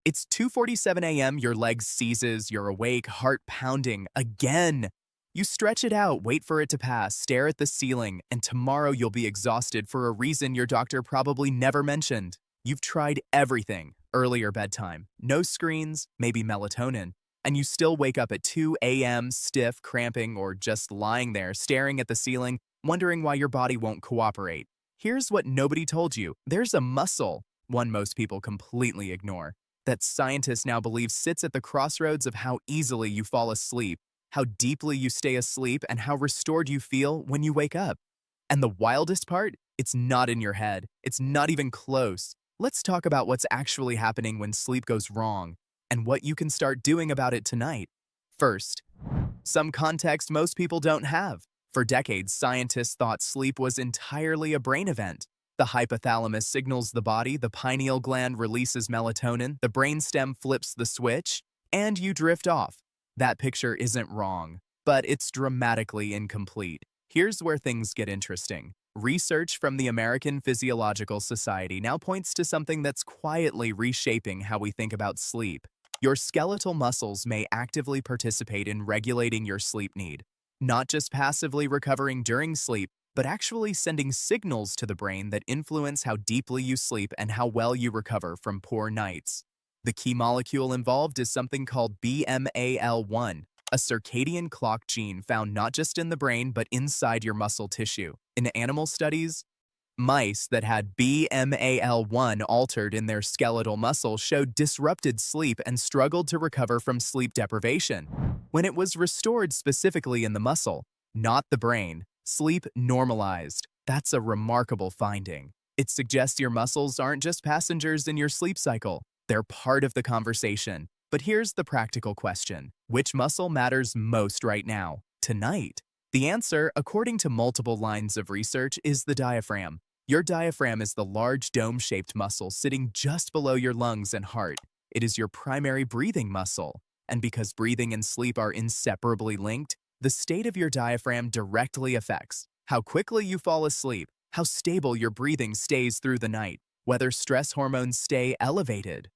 It's 2:47 a.m., your leg seizes, you're awake, heart pounding, again. You stretch it out, wait for it to pass, stare at the ceiling, and tomorrow you'll be exhausted for a reason your doctor probably never mentioned. You've tried everything, earlier bedtime, no screens, maybe melatonin, and you still wake up at 2 a.m. stiff, cramping, or just lying there staring at the ceiling, wondering why your body won't cooperate. Here's what nobody told you. There's a muscle, one most people completely ignore, that scientists now believe sits at the crossroads of how easily you fall asleep, how deeply you stay asleep, and how restored you feel when you wake up. And the wildest part? It's not in your head. It's not even close. Let's talk about what's actually happening when sleep goes wrong and what you can start doing about it tonight. First, some context most people don't have. For decades, scientists thought sleep was entirely a brain event. The hypothalamus signals the body, the pineal gland releases melatonin, the brainstem flips the switch, and you drift off. That picture isn't wrong, but it's dramatically incomplete. Here's where things get interesting. Research from the American Physiological Society now points to something that's quietly reshaping how we think about sleep. Your skeletal muscles may actively participate in regulating your sleep need, not just passively recovering during sleep, but actually sending signals to the brain that influence how deeply you sleep and how well you recover from poor nights. The key molecule involved is something called BMAL1, a circadian clock gene found not just in the brain but inside your muscle tissue. In animal studies, mice that had BMAL1 altered in their skeletal muscle showed disrupted sleep and struggled to recover from sleep deprivation. When it was restored specifically in the muscle, not the brain, sleep normalized. That's a remarkable finding. It suggests your muscles aren't just passengers in your sleep cycle. They're part of the conversation. But here's the practical question. Which muscle matters most right now, tonight? The answer, according to multiple lines of research, is the diaphragm. Your diaphragm is the large dome-shaped muscle sitting just below your lungs and heart. It is your primary breathing muscle. And because breathing and sleep are inseparably linked, the state of your diaphragm directly affects how quickly you fall asleep, how stable your breathing stays through the night, whether stress hormones stay elevated,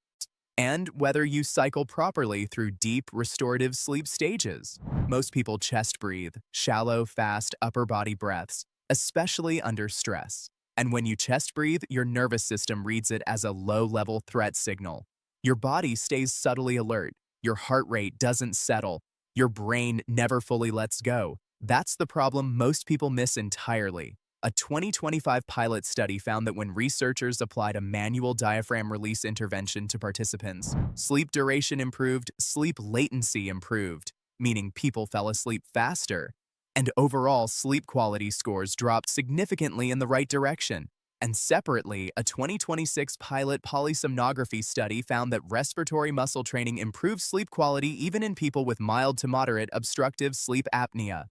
and whether you cycle properly through deep, restorative sleep stages. Most people chest breathe, shallow, fast, upper body breaths, especially under stress. And when you chest breathe, your nervous system reads it as a low-level threat signal. Your body stays subtly alert, your heart rate doesn't settle, your brain never fully lets go. That's the problem most people miss entirely. A 2025 pilot study found that when researchers applied a manual diaphragm release intervention to participants, sleep duration improved, sleep latency improved, meaning people fell asleep faster, and overall sleep quality scores dropped significantly in the right direction. And separately, a 2026 pilot polysomnography study found that respiratory muscle training improved sleep quality even in people with mild to moderate obstructive sleep apnea.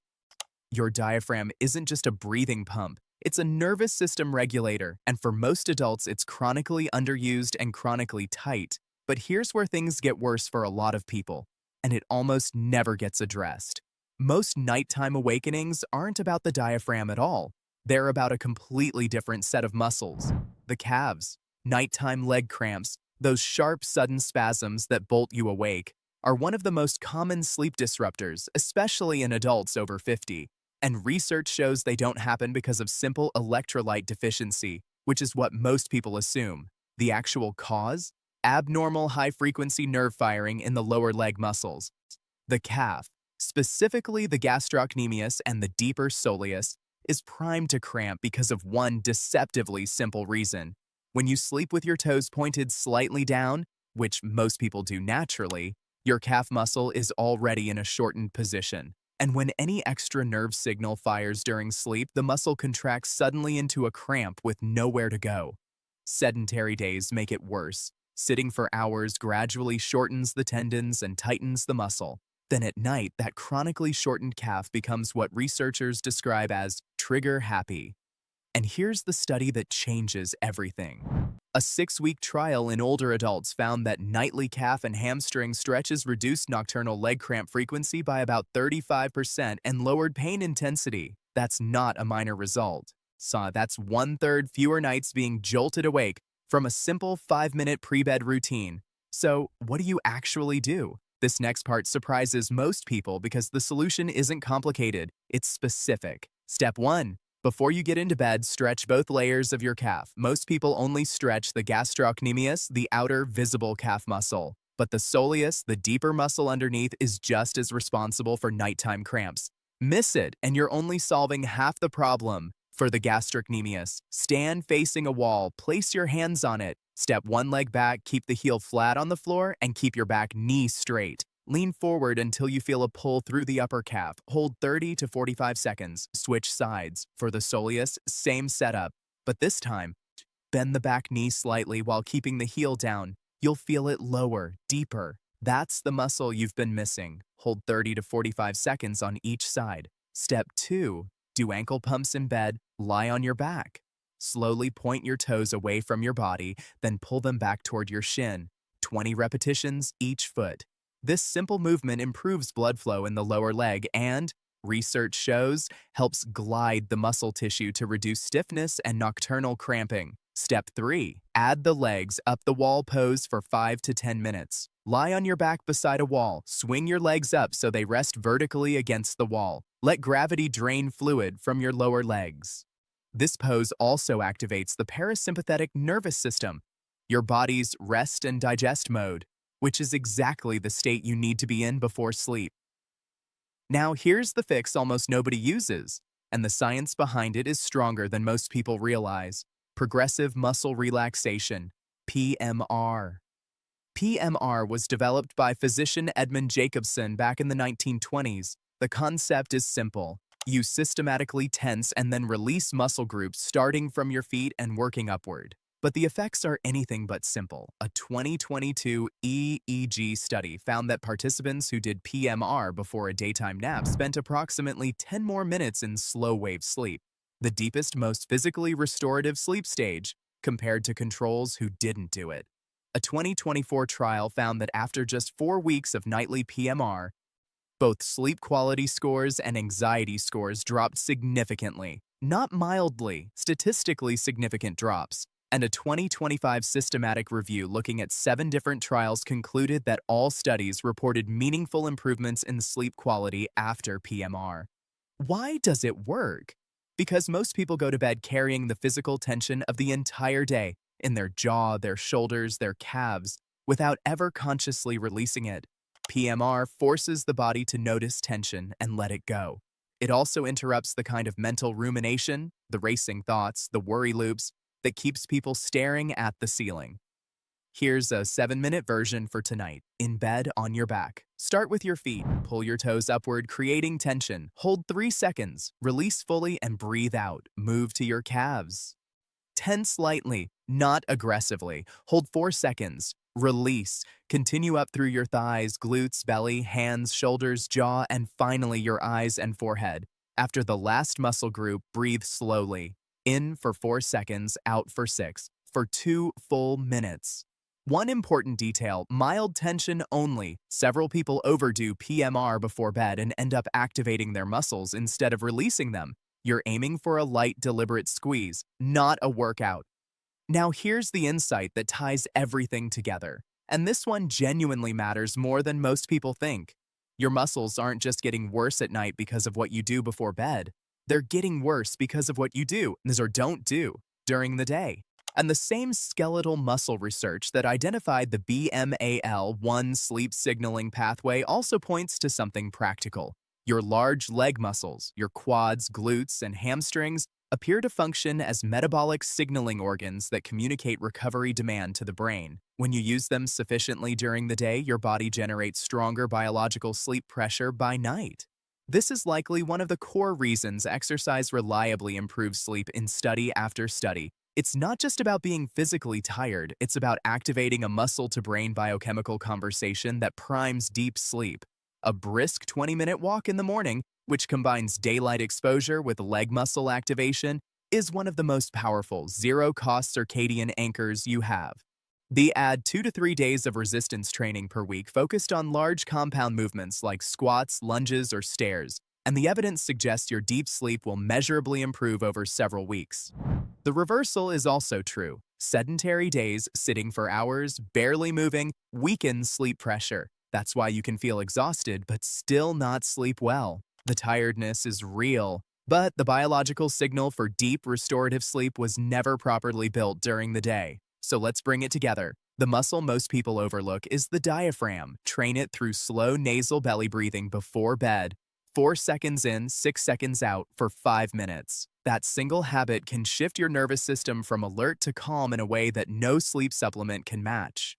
Your diaphragm isn't just a breathing pump, it's a nervous system regulator, and for most adults it's chronically underused and chronically tight. But here's where things get worse for a lot of people, and it almost never gets addressed. Most nighttime awakenings aren't about the diaphragm at all. They're about a completely different set of muscles. The calves, nighttime leg cramps, those sharp, sudden spasms that bolt you awake, are one of the most common sleep disruptors, especially in adults over 50. And research shows they don't happen because of simple electrolyte deficiency, which is what most people assume. The actual cause? Abnormal high-frequency nerve firing in the lower leg muscles. The calf, specifically the gastrocnemius and the deeper soleus, is primed to cramp because of one deceptively simple reason. When you sleep with your toes pointed slightly down, which most people do naturally, your calf muscle is already in a shortened position. And when any extra nerve signal fires during sleep, the muscle contracts suddenly into a cramp with nowhere to go. Sedentary days make it worse. Sitting for hours gradually shortens the tendons and tightens the muscle. Then at night, that chronically shortened calf becomes what researchers describe as trigger happy. And here's the study that changes everything. A 6-week trial in older adults found that nightly calf and hamstring stretches reduced nocturnal leg cramp frequency by about 35% and lowered pain intensity. That's not a minor result. That's 1/3 fewer nights being jolted awake from a simple 5-minute pre-bed routine. So, what do you actually do? This next part surprises most people because the solution isn't complicated, it's specific. Step 1. Before you get into bed, stretch both layers of your calf. Most people only stretch the gastrocnemius, the outer visible calf muscle. But the soleus, the deeper muscle underneath, is just as responsible for nighttime cramps. Miss it, and you're only solving half the problem. For the gastrocnemius, stand facing a wall, place your hands on it. Step one leg back, keep the heel flat on the floor, and keep your back knee straight. Lean forward until you feel a pull through the upper calf. Hold 30 to 45 seconds. Switch sides. For the soleus, same setup. But this time, bend the back knee slightly while keeping the heel down. You'll feel it lower, deeper. That's the muscle you've been missing. Hold 30 to 45 seconds on each side. Step 2. Do ankle pumps in bed. Lie on your back. Slowly point your toes away from your body, then pull them back toward your shin. 20 repetitions each foot. This simple movement improves blood flow in the lower leg and, research shows, helps glide the muscle tissue to reduce stiffness and nocturnal cramping. Step 3. Add the legs up the wall pose for 5 to 10 minutes. Lie on your back beside a wall. Swing your legs up so they rest vertically against the wall. Let gravity drain fluid from your lower legs. This pose also activates the parasympathetic nervous system, your body's rest and digest mode, which is exactly the state you need to be in before sleep. Now here's the fix almost nobody uses, and the science behind it is stronger than most people realize. Progressive muscle relaxation, PMR. PMR was developed by physician Edmund Jacobson back in the 1920s. The concept is simple. You systematically tense and then release muscle groups starting from your feet and working upward. But the effects are anything but simple. A 2022 EEG study found that participants who did PMR before a daytime nap spent approximately 10 more minutes in slow-wave sleep, the deepest, most physically restorative sleep stage, compared to controls who didn't do it. A 2024 trial found that after just 4 weeks of nightly PMR, both sleep quality scores and anxiety scores dropped significantly, not mildly, statistically significant drops. And a 2025 systematic review looking at 7 different trials concluded that all studies reported meaningful improvements in sleep quality after PMR. Why does it work? Because most people go to bed carrying the physical tension of the entire day in their jaw, their shoulders, their calves, without ever consciously releasing it. PMR forces the body to notice tension and let it go. It also interrupts the kind of mental rumination, the racing thoughts, the worry loops, that keeps people staring at the ceiling. Here's a 7-minute version for tonight. In bed, on your back. Start with your feet. Pull your toes upward, creating tension. Hold 3 seconds. Release fully and breathe out. Move to your calves. Tense lightly, not aggressively. Hold 4 seconds. Release. Continue up through your thighs, glutes, belly, hands, shoulders, jaw, and finally your eyes and forehead. After the last muscle group, breathe slowly. In for 4 seconds, out for 6, for 2 full minutes. One important detail, mild tension only. Several people overdo PMR before bed and end up activating their muscles instead of releasing them. You're aiming for a light, deliberate squeeze, not a workout. Now here's the insight that ties everything together. And this one genuinely matters more than most people think. Your muscles aren't just getting worse at night because of what you do before bed. They're getting worse because of what you do, or don't do, during the day. And the same skeletal muscle research that identified the BMAL1 sleep signaling pathway also points to something practical. Your large leg muscles, your quads, glutes, and hamstrings appear to function as metabolic signaling organs that communicate recovery demand to the brain. When you use them sufficiently during the day, your body generates stronger biological sleep pressure by night. This is likely one of the core reasons exercise reliably improves sleep in study after study. It's not just about being physically tired, it's about activating a muscle-to-brain biochemical conversation that primes deep sleep. A brisk 20-minute walk in the morning, which combines daylight exposure with leg muscle activation, is one of the most powerful zero-cost circadian anchors you have. They add 2 to 3 days of resistance training per week focused on large compound movements like squats, lunges, or stairs, and the evidence suggests your deep sleep will measurably improve over several weeks. The reversal is also true. Sedentary days, sitting for hours, barely moving, weakens sleep pressure. That's why you can feel exhausted but still not sleep well. The tiredness is real, but the biological signal for deep restorative sleep was never properly built during the day. So let's bring it together. The muscle most people overlook is the diaphragm. Train it through slow nasal belly breathing before bed. 4 seconds in, 6 seconds out for 5 minutes. That single habit can shift your nervous system from alert to calm in a way that no sleep supplement can match.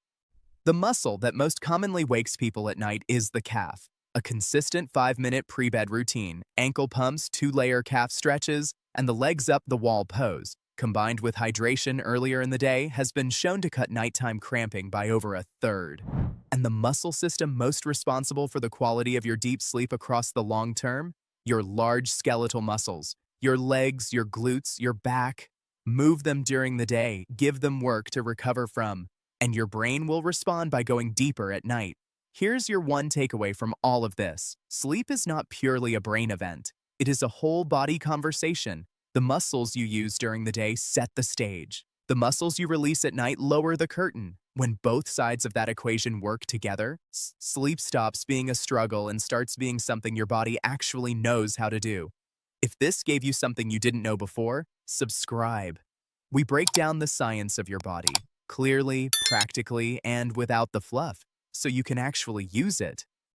The muscle that most commonly wakes people at night is the calf. A consistent 5-minute pre-bed routine, ankle pumps, 2-layer calf stretches, and the legs up the wall pose, combined with hydration earlier in the day, has been shown to cut nighttime cramping by over a third. And the muscle system most responsible for the quality of your deep sleep across the long term? Your large skeletal muscles. Your legs, your glutes, your back. Move them during the day, give them work to recover from, and your brain will respond by going deeper at night. Here's your one takeaway from all of this. Sleep is not purely a brain event. It is a whole body conversation. The muscles you use during the day set the stage. The muscles you release at night lower the curtain. When both sides of that equation work together, sleep stops being a struggle and starts being something your body actually knows how to do. If this gave you something you didn't know before, subscribe. We break down the science of your body, clearly, practically, and without the fluff, so you can actually use it.